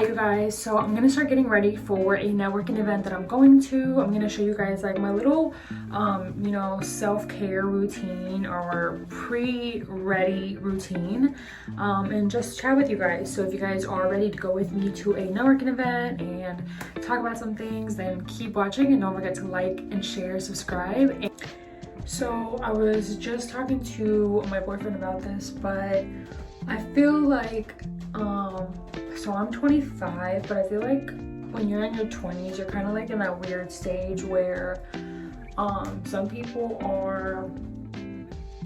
Hi you guys, so I'm gonna start getting ready for a networking event that I'm going to. I'm gonna show you guys like my little you know, self-care routine or pre-ready routine, and just chat with you guys. So if you guys are ready to go with me to a networking event and talk about some things, then keep watching and don't forget to like and share, subscribe. So I was just talking to my boyfriend about this, but I feel like so I'm 25, but I feel like when you're in your 20s, you're kind of like in that weird stage where some people are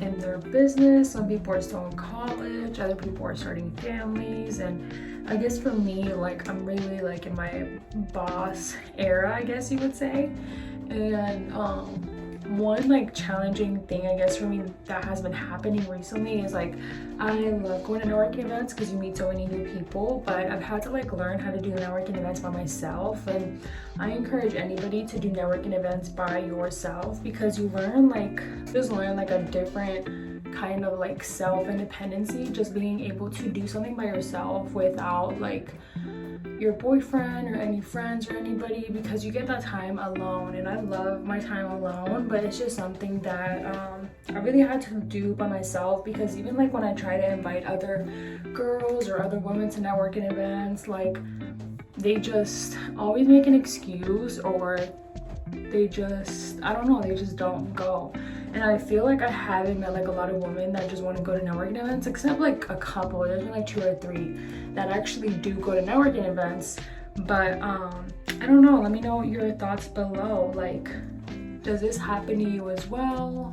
in their business, some people are still in college, other people are starting families, and I guess for me, like I'm really like in my boss era, I guess you would say. And one like challenging thing I guess for me that has been happening recently is like I love going to networking events because you meet so many new people, but I've had to like learn how to do networking events by myself. And I encourage anybody to do networking events by yourself because you learn like a different kind of like self-independency, just being able to do something by yourself without like your boyfriend or any friends or anybody, because you get that time alone. And I love my time alone, but it's just something that I really had to do by myself, because even like when I try to invite other girls or other women to networking events, like they just always make an excuse, or they just, I don't know, they just don't go. And I feel like I haven't met like a lot of women that just want to go to networking events, except like a couple. There's been like 2 or 3 that actually do go to networking events. But I don't know, let me know your thoughts below. Like, does this happen to you as well?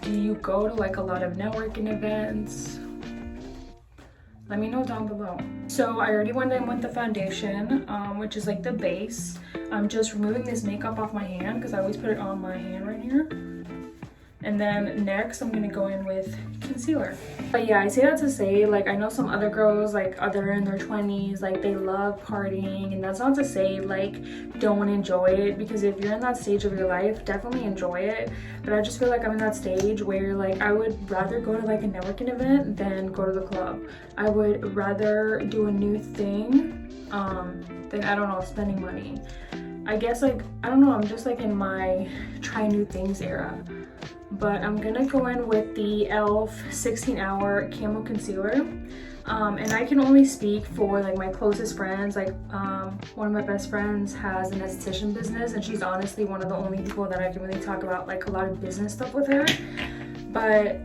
Do you go to like a lot of networking events? Let me know down below. So I already went in with the foundation, which is like the base. I'm just removing this makeup off my hand because I always put it on my hand right here. And then next I'm gonna go in with concealer. But yeah, I say that to say, like, I know some other girls, like other in their 20s, like they love partying, and that's not to say like don't enjoy it, because if you're in that stage of your life, definitely enjoy it. But I just feel like I'm in that stage where like I would rather go to like a networking event than go to the club. I would rather do a new thing than, I don't know, spending money. I guess like, I don't know, I'm just like in my try new things era. But I'm gonna go in with the e.l.f. 16-hour camo concealer, and I can only speak for like my closest friends. Like one of my best friends has an esthetician business, and she's honestly one of the only people that I can really talk about like a lot of business stuff with her. But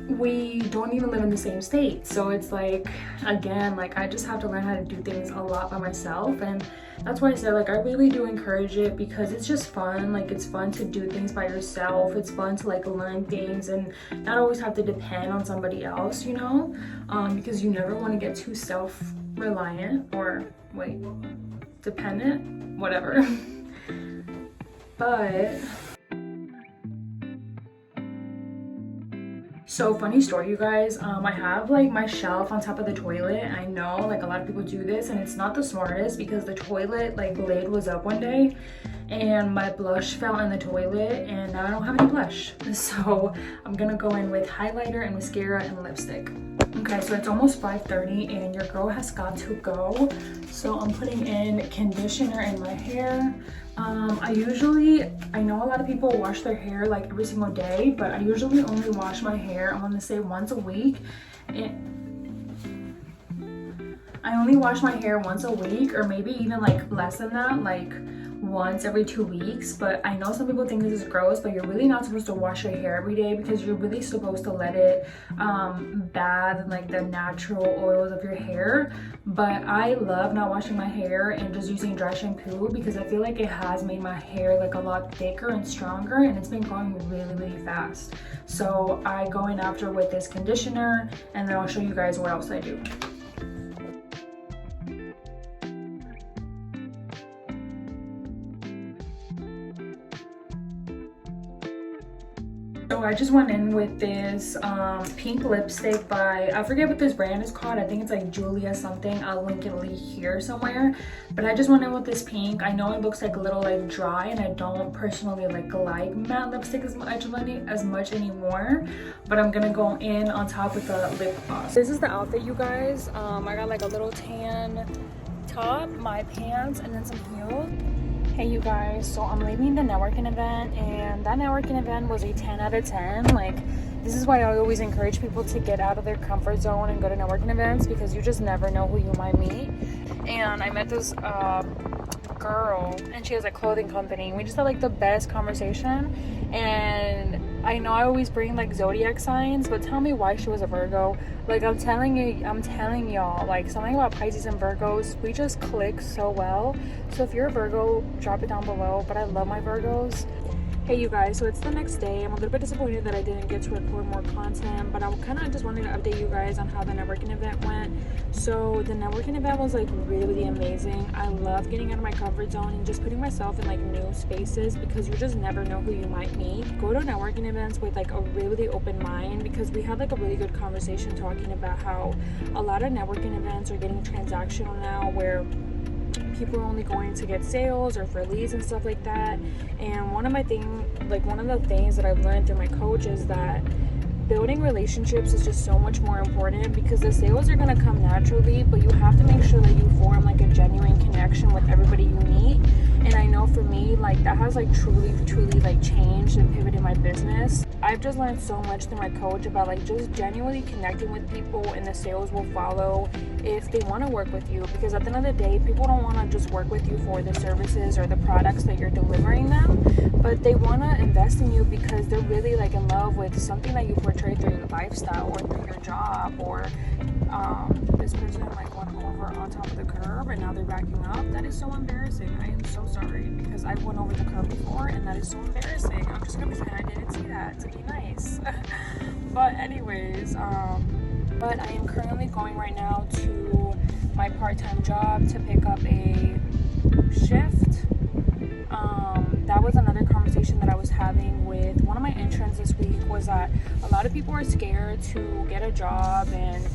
we don't even live in the same state, so it's like, again, like I just have to learn how to do things a lot by myself. And that's why I said like I really do encourage it, because it's just fun. Like it's fun to do things by yourself, it's fun to like learn things and not always have to depend on somebody else, you know, because you never want to get too self-reliant, or wait, dependent, whatever. But so funny story, you guys, I have like my shelf on top of the toilet. I know like a lot of people do this, and it's not the smartest, because the toilet like lid was up one day and my blush fell in the toilet, and now I don't have any blush. So I'm gonna go in with highlighter and mascara and lipstick. Okay, so it's almost 5:30 and your girl has got to go. So I'm putting in conditioner in my hair. I know a lot of people wash their hair like every single day, but I usually only wash my hair, I want to say once a week. I only wash my hair once a week, or maybe even like less than that, like once every 2 weeks. But I know some people think this is gross, but you're really not supposed to wash your hair every day, because you're really supposed to let it bathe in like the natural oils of your hair. But I love not washing my hair and just using dry shampoo, because I feel like it has made my hair like a lot thicker and stronger, and it's been growing really fast. So I go in after with this conditioner, and then I'll show you guys what else I do. So I just went in with this pink lipstick by, I forget what this brand is called. I think it's like Julia something. I'll link it here somewhere. But I just went in with this pink. I know it looks like a little like dry, and I don't personally like matte lipstick as much anymore. But I'm gonna go in on top with the lip gloss. This is the outfit, you guys. I got like a little tan top, my pants, and then some heels. Hey you guys, so I'm leaving the networking event, and that networking event was a 10 out of 10. Like, this is why I always encourage people to get out of their comfort zone and go to networking events, because you just never know who you might meet. And I met this girl, and she has a clothing company. We just had like the best conversation. And I know I always bring like zodiac signs, but tell me why she was a Virgo. Like, I'm telling y'all, like, something about Pisces and Virgos, we just click so well. So if you're a Virgo, drop it down below. But I love my Virgos. Hey you guys, so it's the next day. I'm a little bit disappointed that I didn't get to record more content, but I kind of just wanted to update you guys on how the networking event went. So the networking event was like really amazing. I love getting out of my comfort zone and just putting myself in like new spaces, because you just never know who you might meet. Go to networking events with like a really open mind, because we had like a really good conversation talking about how a lot of networking events are getting transactional now, where people are only going to get sales or for leads and stuff like that. And one of the things that I've learned through my coach is that building relationships is just so much more important, because the sales are going to come naturally, but you have to make sure that you form like a genuine connection with everybody you meet. And I know for me, like, that has like truly like changed and pivoted my business. I've just learned so much through my coach about like just genuinely connecting with people, and the sales will follow if they want to work with you. Because at the end of the day, people don't want to just work with you for the services or the products that you're delivering them, but they want to invest in you because they're really like in love with something that you portray through your lifestyle or through your job. Or this person like went over on top of the curb and now they're backing up. That is so embarrassing. I am so sorry, because I went over the curb before and that is so embarrassing. I'm just gonna pretend I didn't see that to be nice. But anyways, but I am currently going right now to my part-time job to pick up a shift. That was another conversation that I was having with one of my interns this week, was that a lot of people are scared to get a job and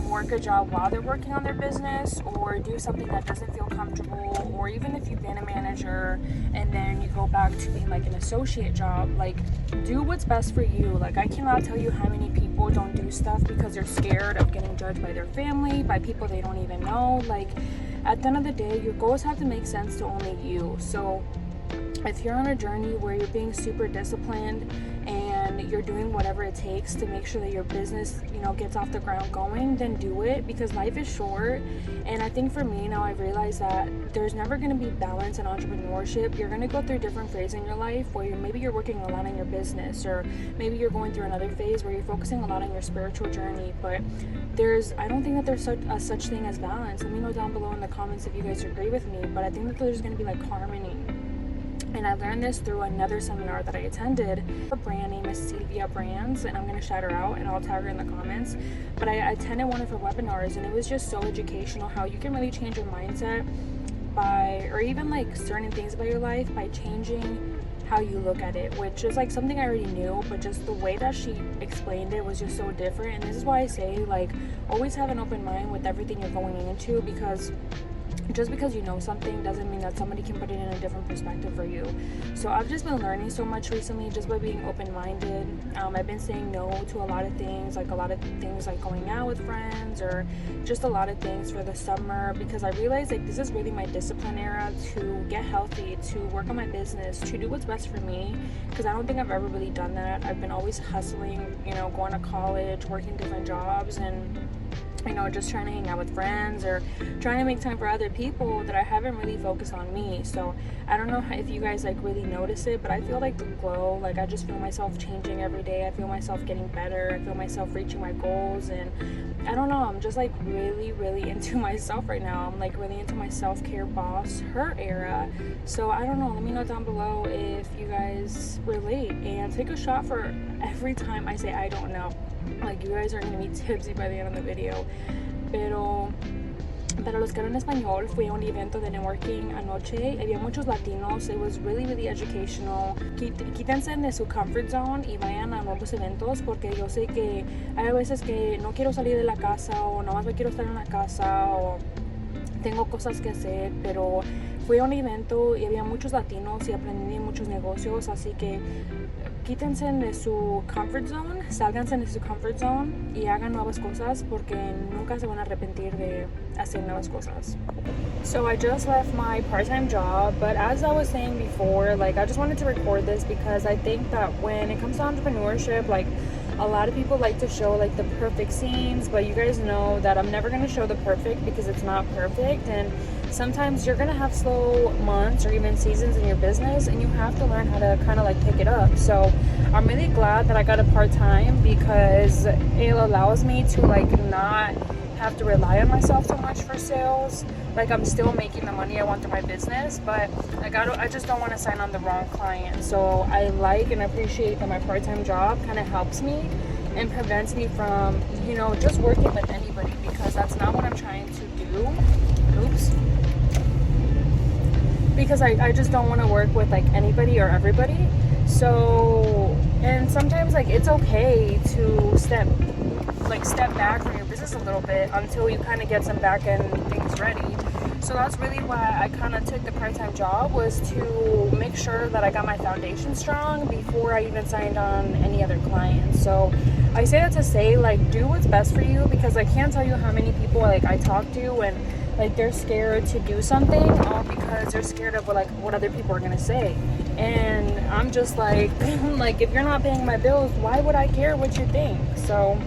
work a job while they're working on their business, or do something that doesn't feel comfortable. Or even if you've been a manager and then you go back to being like an associate job, like, do what's best for you. Like, I cannot tell you how many people don't do stuff because they're scared of getting judged by their family, by people they don't even know. Like, at the end of the day, your goals have to make sense to only you. So if you're on a journey where you're being super disciplined and you're doing whatever it takes to make sure that your business, gets off the ground going, then do it, because life is short. And I think for me now, I've realized that there's never going to be balance in entrepreneurship. You're going to go through different phases in your life where maybe you're working a lot on your business, or maybe you're going through another phase where you're focusing a lot on your spiritual journey. But I don't think that there's such thing as balance. Let me know down below in the comments if you guys agree with me, but I think that there's going to be like harmony. And I learned this through another seminar that I attended. Her brand name is Sylvia Brands, and I'm going to shout her out and I'll tag her in the comments. But I attended one of her webinars, and it was just so educational how you can really change your mindset by, or even like certain things about your life, by changing how you look at it, which is like something I already knew, but just the way that she explained it was just so different. And this is why I say, like, always have an open mind with everything you're going into, because just because you know something doesn't mean that somebody can put it in a different perspective for you. So I've just been learning so much recently just by being open-minded. I've been saying no to a lot of things like going out with friends, or just a lot of things for the summer, because I realized like this is really my discipline era to get healthy, to work on my business, to do what's best for me, because I don't think I've ever really done that. I've been always hustling, going to college, working different jobs, and just trying to hang out with friends or trying to make time for other people, that I haven't really focused on me. So I don't know if you guys like really notice it, but I feel like the glow, like I just feel myself changing every day. I feel myself getting better. I feel myself reaching my goals, and I don't know, I'm just like really into myself right now. I'm like really into my self-care boss, her era. So I don't know, let me know down below if you guys relate, and take a shot for every time I say I don't know. Like, you guys are gonna be tipsy by the end of the video. Pero los que hablan español, fui a un evento de networking anoche. Había muchos latinos. It was really educational. Quítense de su comfort zone y vayan a nuevos eventos, porque yo sé que hay veces que no quiero salir de la casa, o nomás me quiero estar en la casa, o tengo cosas que hacer, pero fui a un evento y había muchos latinos y aprendí muchos negocios, así que quítense de su comfort zone, sálganse de su comfort zone y hagan nuevas cosas porque nunca se van a arrepentir de hacer nuevas cosas. So I just left my part-time job, but as I was saying before, like I just wanted to record this because I think that when it comes to entrepreneurship, like a lot of people like to show like the perfect scenes, but you guys know that I'm never going to show the perfect because it's not perfect, and sometimes you're going to have slow months or even seasons in your business, and you have to learn how to kind of like pick it up. So I'm really glad that I got a part-time because it allows me to like not have to rely on myself so much for sales. Like I'm still making the money I want through my business, but I just don't want to sign on the wrong client. So I like and appreciate that my part-time job kind of helps me and prevents me from, you know, just working with anybody, because that's not what I'm trying to do. Oops. Because I just don't want to work with like anybody or everybody. So, and sometimes like it's okay to step back from your business a little bit until you kind of get some back end things ready. So that's really why I kind of took the part-time job, was to make sure that I got my foundation strong before I even signed on any other clients. So I say that to say, like, do what's best for you, because I can't tell you how many people like I talk to and like they're scared to do something all because they're scared of what other people are gonna say. And I'm just like like, if you're not paying my bills, why would I care what you think? So